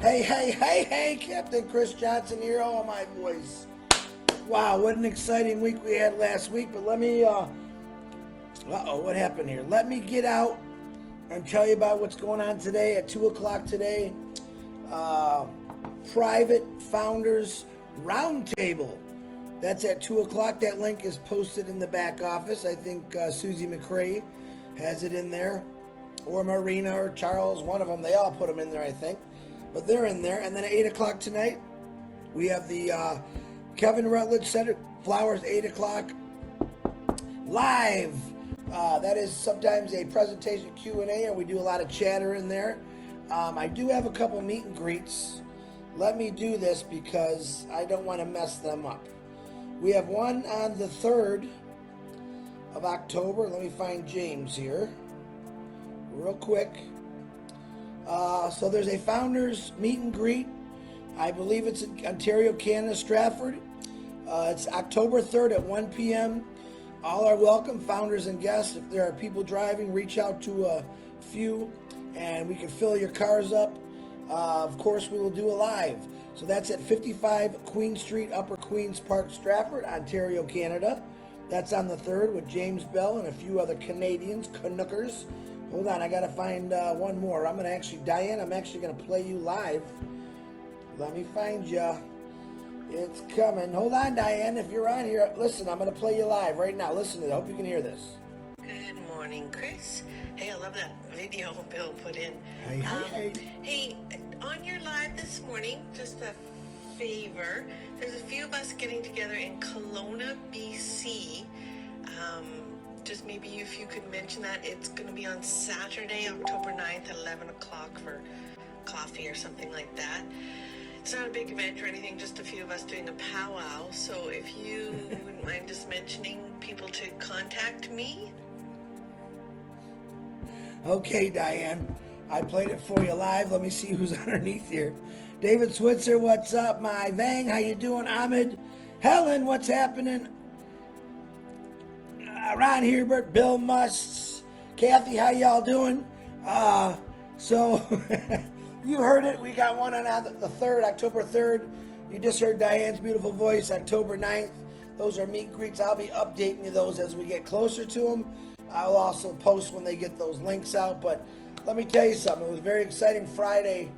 Hey, Captain Chris Johnston here. Oh, my voice. Wow, what an exciting week we had last week. But let me, what happened here? Let me get out and tell you about what's going on today at 2 o'clock today. Private Founders Roundtable. That's at 2 o'clock. That link is posted in the back office. I think Susie McCrae has it in there. Or Marina or Charles, one of them. They all put them in there, I think. But they're in there. And then at 8 o'clock tonight, we have the Kevin Rutledge Center Flowers, 8 o'clock live. That is sometimes a presentation Q&A, and we do a lot of chatter in there. I do have a couple meet and greets. Let me do this because I don't want to mess them up. We have one on the 3rd of October. Let me find James here real quick. So there's a founders meet and greet. I believe it's in Ontario, Canada, Stratford. It's October 3rd at 1 p.m. All are welcome, founders and guests. If there are people driving, reach out to a few and we can fill your cars up. Of course, we will do a live. So that's at 55 Queen Street, Upper Queens Park, Stratford, Ontario, Canada. That's on the 3rd with James Bell and a few other Canadians, Canuckers. Hold on, I gotta find one more. Diane, I'm actually gonna play you live. Let me find ya. It's coming. Hold on, Diane, if you're on here, listen, I'm gonna play you live right now. Listen to it, I hope you can hear this. Good morning, Chris. Hey, I love that video Bill put in. Hey. Hey, on your live this morning, just a favor, there's a few of us getting together in Kelowna, BC. Just maybe if you could mention that. It's going to be on Saturday, October 9th at 11 o'clock for coffee or something like that. It's not a big event or anything, just a few of us doing a powwow. So if you wouldn't mind just mentioning people to contact me. Okay, Diane, I played it for you live. Let me see who's underneath here. David Switzer, what's up? My Vang, how you doing? Ahmed, Helen, what's happening? Ron Hebert, Bill Musts, Kathy, how y'all doing? So you heard it. We got one on the 3rd, October 3rd. You just heard Diane's beautiful voice, October 9th. Those are meet and greets. I'll be updating you those as we get closer to them. I'll also post when they get those links out. But let me tell you something. It was a very exciting Friday.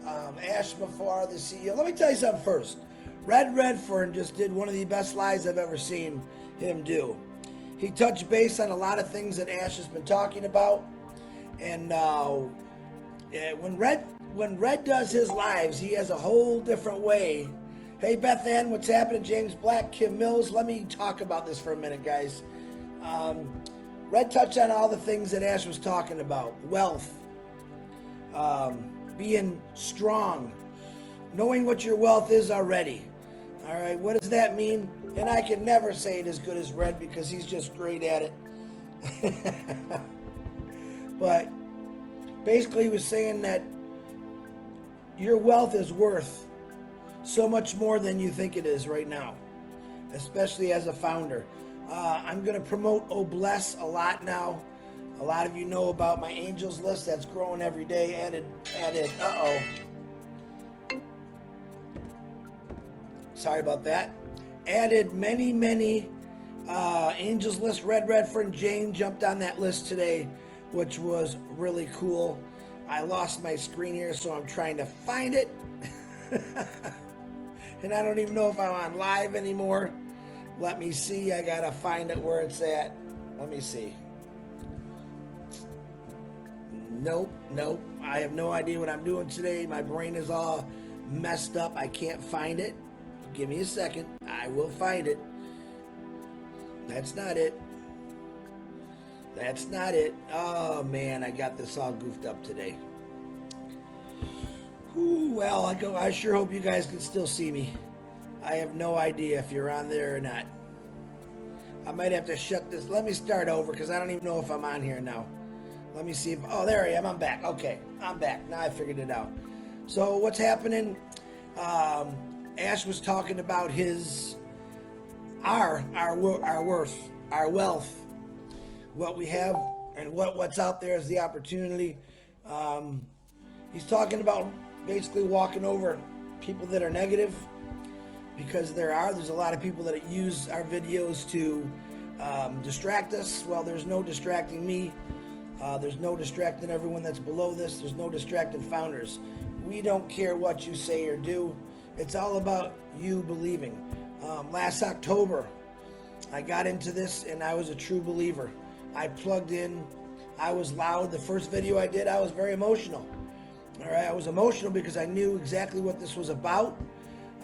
Ash Mafar, the CEO. Let me tell you something first. Red Redfern just did one of the best lives I've ever seen him do. He touched base on a lot of things that Ash has been talking about. And when Red does his lives, he has a whole different way. Hey, Beth Ann, what's happening? James Black, Kim Mills. Let me talk about this for a minute, guys. Red touched on all the things that Ash was talking about. Wealth, being strong, knowing what your wealth is already. All right, what does that mean? And I can never say it as good as Red because he's just great at it. But basically he was saying that your wealth is worth so much more than you think it is right now, especially as a founder. I'm going to promote Oh Bless a lot now. A lot of you know about my Angels list that's growing every day. Added, sorry about that. Added many Angels list. Red Redfern Jane jumped on that list today, which was really cool. I lost my screen here, so I'm trying to find it. And I don't even know if I'm on live anymore. Let me see. I gotta find it where it's at. Let me see. Nope. I have no idea what I'm doing today. My brain is all messed up. I can't find it. Give me a second. I will find it. That's not it. Oh, man, I got this all goofed up today. Ooh, well, I sure hope you guys can still see me. I have no idea if you're on there or not. I might have to shut this. Let me start over because I don't even know if I'm on here now. Let me see if, oh, there I am. I'm back. Okay, I'm back. Now I figured it out. So what's happening? Ash was talking about our worth, our wealth, what we have, and what's out there is the opportunity. He's talking about basically walking over people that are negative, because there's a lot of people that use our videos to distract us. Well, there's no distracting me. There's no distracting everyone that's below this. There's no distracting founders. We don't care what you say or do. It's all about you believing. Last October, I got into this and I was a true believer. I plugged in. I was loud. The first video I did, I was very emotional. All right, I was emotional because I knew exactly what this was about.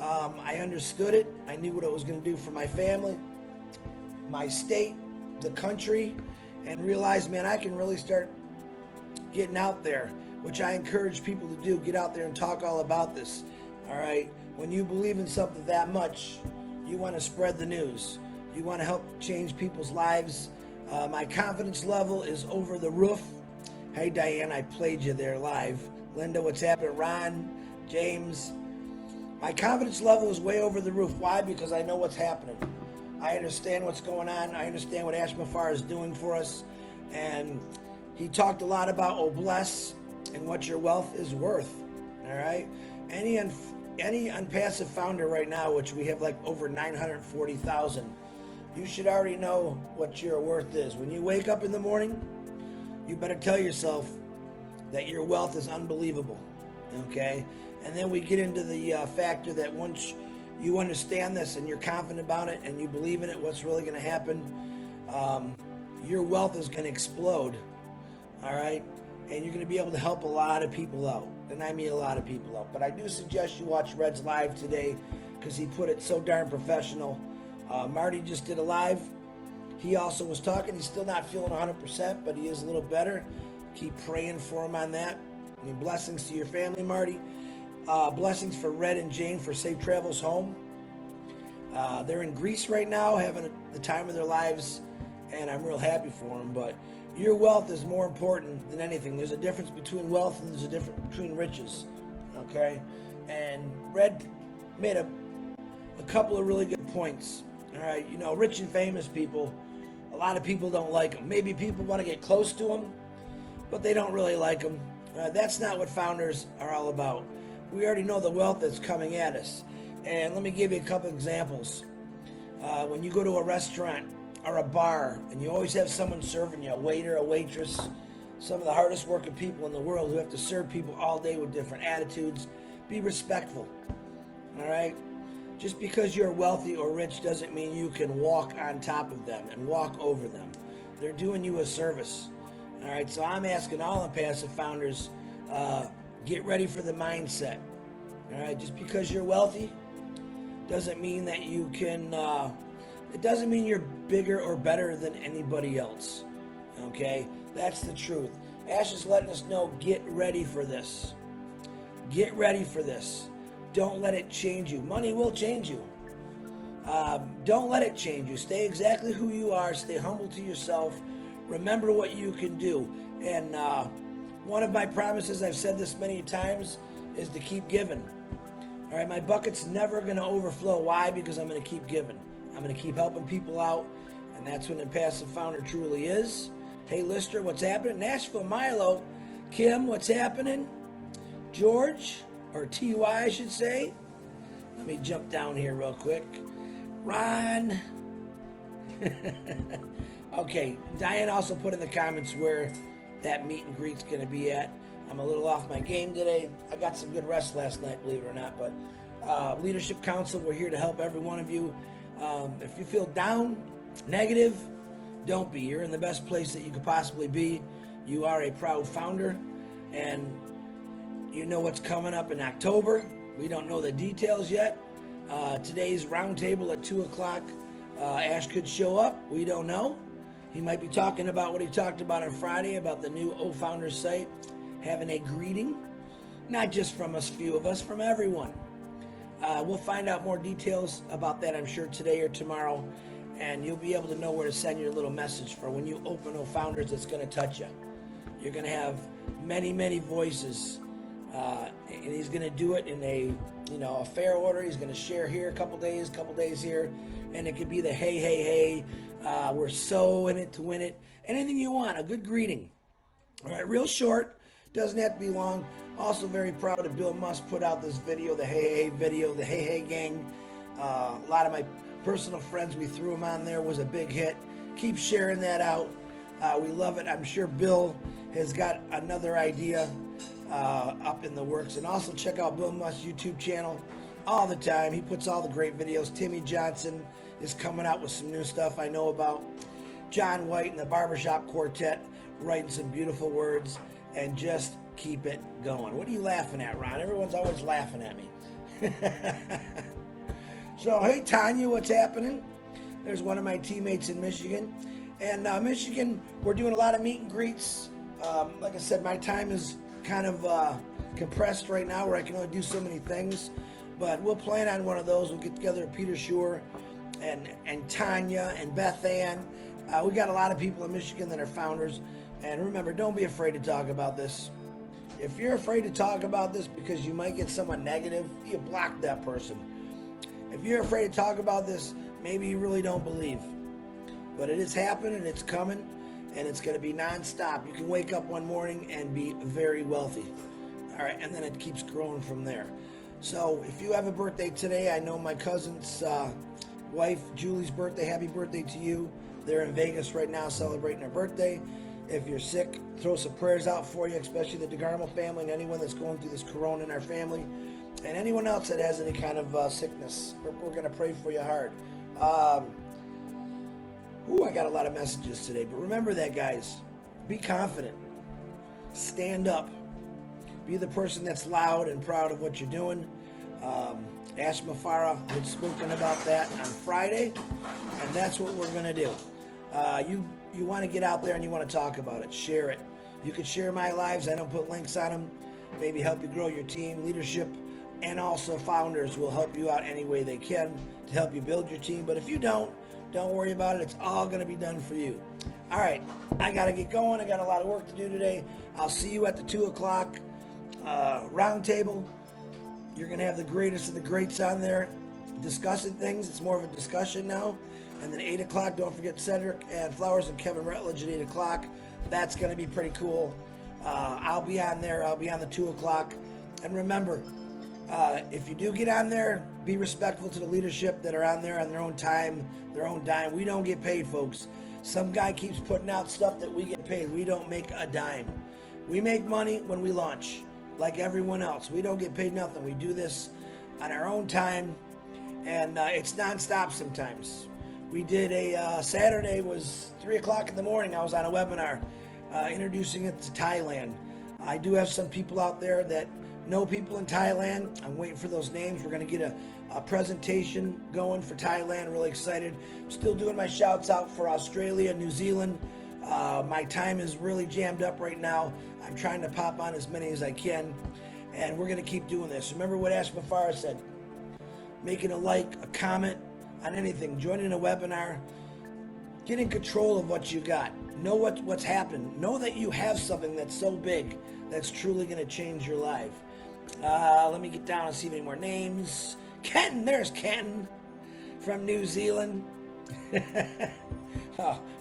I understood it. I knew what it was going to do for my family, my state, the country, and realized, man, I can really start getting out there, which I encourage people to do. Get out there and talk all about this. All right, when you believe in something that much, you want to spread the news. You want to help change people's lives. My confidence level is over the roof. Hey, Diane, I played you there live. Linda, what's happening? Ron, James. My confidence level is way over the roof. Why? Because I know what's happening. I understand what's going on. I understand what Ash Mafar is doing for us. And he talked a lot about bless and what your wealth is worth. All right? Any Onpassive founder right now, which we have like over 940,000, you should already know what your worth is. When you wake up in the morning, you better tell yourself that your wealth is unbelievable. Okay? And then we get into the factor that once you understand this and you're confident about it and you believe in it, what's really going to happen, your wealth is going to explode. All right? And you're going to be able to help a lot of people out. And I mean a lot of people out. But I do suggest you watch Red's live today because he put it so darn professional. Marty just did a live. He also was talking. He's still not feeling 100%, but he is a little better. Keep praying for him on that. I mean, blessings to your family, Marty. Blessings for Red and Jane for safe travels home. They're in Greece right now, having the time of their lives, and I'm real happy for them. But your wealth is more important than anything. There's a difference between wealth and there's a difference between riches. Okay? And Red made a couple of really good points. All right? You know, rich and famous people, a lot of people don't like them. Maybe people want to get close to them, but they don't really like them. That's not what founders are all about. We already know the wealth that's coming at us. And let me give you a couple examples. When you go to a restaurant or a bar and you always have someone serving you, a waiter, a waitress, some of the hardest working people in the world who have to serve people all day with different attitudes, be respectful. All right? Just because you're wealthy or rich doesn't mean you can walk on top of them and walk over them. They're doing you a service. All right? So I'm asking all Onpassive founders, get ready for the mindset. All right, just because you're wealthy doesn't mean that you can, it doesn't mean you're bigger or better than anybody else. Okay, that's the truth. Ash is letting us know, get ready for this. Get ready for this. Don't let it change you. Money will change you. Don't let it change you. Stay exactly who you are. Stay humble to yourself. Remember what you can do. And one of my promises, I've said this many times, is to keep giving. All right, my bucket's never going to overflow. Why? Because I'm going to keep giving. I'm going to keep helping people out, and that's what an Onpassive founder truly is. Hey, Lister, what's happening? Nashville, Milo. Kim, what's happening? George, or TY, I should say. Let me jump down here real quick. Ron. Okay, Diane also put in the comments where that meet and greet's going to be at. I'm a little off my game today. I got some good rest last night, believe it or not. But Leadership Council, we're here to help every one of you. If you feel down, negative, don't be. You're in the best place that you could possibly be. You are a proud founder, and you know what's coming up in October. We don't know the details yet. Today's roundtable at 2 o'clock. Ash could show up. We don't know. He might be talking about what he talked about on Friday about the new O-Founders site, having a greeting, not just from us few of us, from everyone. We'll find out more details about that, I'm sure, today or tomorrow, and you'll be able to know where to send your little message for when you open O-Founders. It's going to touch you. You're going to have many, many voices, and he's going to do it in a fair order. He's going to share here a couple days here, and it could be the hey, we're so in it to win it. Anything you want, a good greeting. All right, real short. Doesn't have to be long. Also very proud of Bill Musk put out this video, the Hey Hey video, the Hey Hey gang. A lot of my personal friends, we threw them on there, was a big hit. Keep sharing that out. We love it. I'm sure Bill has got another idea up in the works. And also check out Bill Musk's YouTube channel all the time. He puts all the great videos. Timmy Johnston is coming out with some new stuff I know about. John White and the Barbershop Quartet writing some beautiful words, and just keep it going. What are you laughing at, Ron? Everyone's always laughing at me. So, hey, Tanya, what's happening? There's one of my teammates in Michigan. And Michigan, we're doing a lot of meet and greets. Like I said, my time is kind of compressed right now where I can only do so many things. But we'll plan on one of those. We'll get together with Peter Schur and Tanya and Beth Ann. We got a lot of people in Michigan that are founders. And remember, don't be afraid to talk about this. If you're afraid to talk about this because you might get someone negative, you block that person. If you're afraid to talk about this, maybe you really don't believe. But it is happening, it's coming, and it's going to be nonstop. You can wake up one morning and be very wealthy. All right, and then it keeps growing from there. So if you have a birthday today, I know my cousin's wife, Julie's birthday. Happy birthday to you. They're in Vegas right now celebrating their birthday. If you're sick, throw some prayers out for you, especially the DeGarmo family and anyone that's going through this corona in our family. And anyone else that has any kind of sickness, we're going to pray for you hard. I got a lot of messages today. But remember that, guys. Be confident. Stand up. Be the person that's loud and proud of what you're doing. Ash Mafara had spoken about that on Friday, and that's what we're going to do. You want to get out there and you want to talk about it. Share it. You can share my lives. I don't put links on them. Maybe help you grow your team, leadership, and also founders will help you out any way they can to help you build your team. But if you don't worry about it. It's all going to be done for you. All right, I got to get going. I got a lot of work to do today. I'll see you at the 2 o'clock round table. You're going to have the greatest of the greats on there discussing things. It's more of a discussion now. And then 8 o'clock, don't forget Cedric and Flowers and Kevin Rutledge at 8 o'clock. That's going to be pretty cool. I'll be on there. I'll be on the 2 o'clock. And remember, if you do get on there, be respectful to the leadership that are on there on their own time, their own dime. We don't get paid, folks. Some guy keeps putting out stuff that we get paid. We don't make a dime. We make money when we launch, like everyone else. We don't get paid nothing. We do this on our own time, and it's nonstop sometimes. We did a Saturday was 3 o'clock in the morning. I was on a webinar introducing it to Thailand. I do have some people out there that know people in Thailand. I'm waiting for those names. We're going to get a presentation going for Thailand. Really excited. Still doing my shouts out for Australia, New Zealand. My time is really jammed up right now. I'm trying to pop on as many as I can, and we're going to keep doing this. Remember what Ash Mafara said. Making a like, a comment on anything, joining a webinar, get in control of what you got. Know what's happened. Know that you have something that's so big that's truly going to change your life. Let me get down and see if any more names. Ken, there's Ken from New Zealand.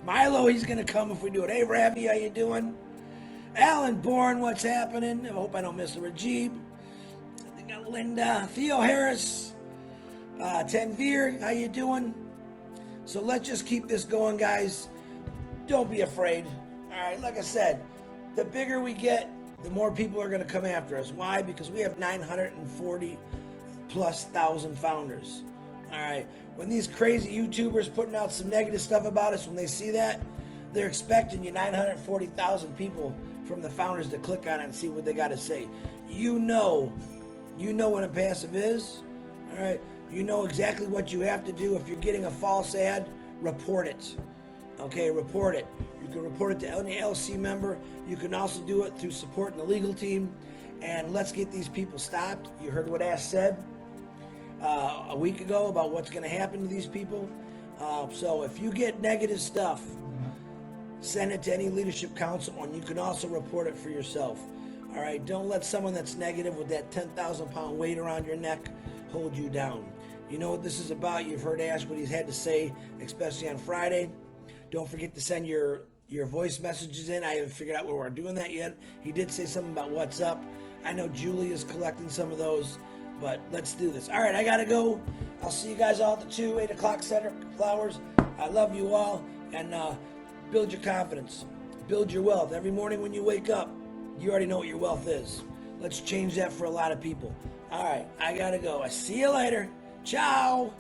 Milo, he's going to come if we do it. Hey, Ravi, how you doing? Alan Bourne, what's happening? I hope I don't miss the Rajib. I got Linda. Theo Harris. Tanvir, how you doing? So let's just keep this going, guys. Don't be afraid. All right, like I said, the bigger we get, the more people are going to come after us. Why? Because we have 940 plus thousand founders. All right. When these crazy YouTubers putting out some negative stuff about us, when they see that, they're expecting you 940,000 people from the founders to click on it and see what they got to say. You know what Onpassive is. All right. You know exactly what you have to do. If you're getting a false ad, report it. Okay, report it. You can report it to any LC member. You can also do it through supporting the legal team. And let's get these people stopped. You heard what Ash said a week ago about what's going to happen to these people. So if you get negative stuff, send it to any leadership council, and you can also report it for yourself. All right, don't let someone that's negative with that 10,000-pound weight around your neck hold you down. You know what this is about. You've heard Ash what he's had to say, especially on Friday. Don't forget to send your your voice messages in. I haven't figured out where we're doing that yet. He did say something about what's up. I know Julie is collecting some of those, but let's do this. All right, I gotta go. I'll see you guys all at the 8 o'clock Center Flowers. I love you all, and build your confidence. Build your wealth. Every morning when you wake up, you already know what your wealth is. Let's change that for a lot of people. All right, I gotta go. I see you later. Ciao.